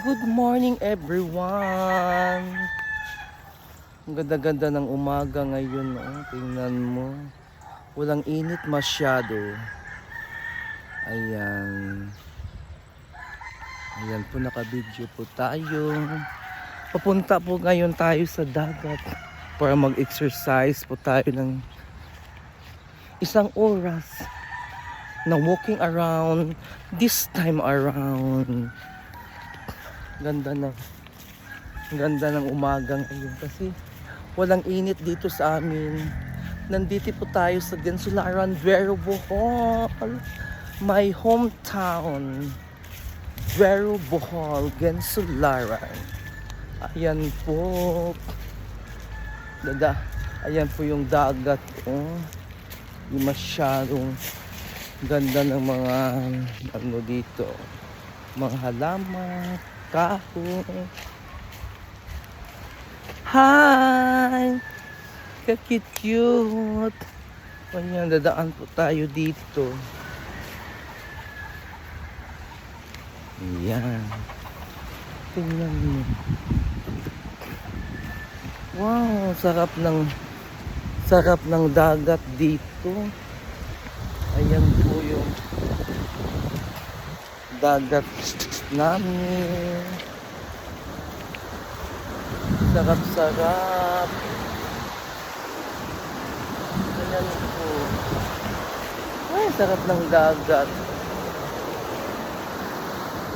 Good morning everyone! Ang ganda-ganda ng umaga ngayon, oh. Tingnan mo. Walang init masyado. Ayan. Ayan po, naka-video po tayo. Papunta po ngayon tayo sa dagat para mag-exercise po tayo ng isang oras na walking around this time around. Ganda ng umaga ngayon kasi walang init dito sa amin. Nandito po tayo sa Gensularan, Vero, Bohol. My hometown. Vero, Bohol, Gensularan. Ayan po. Ayan po yung dagat. Oh. Yung masyadong ganda ng mga ano dito. Mga halaman, kahoy. Hi! Kakit-cute! Ayan, dadaan po tayo dito. Ayan. Tingnan mo. Wow, sarap ng dagat dito. Ayan po yung dagat namin. Sarap-sarap. Ayan po. Ay, sarap ng dagat.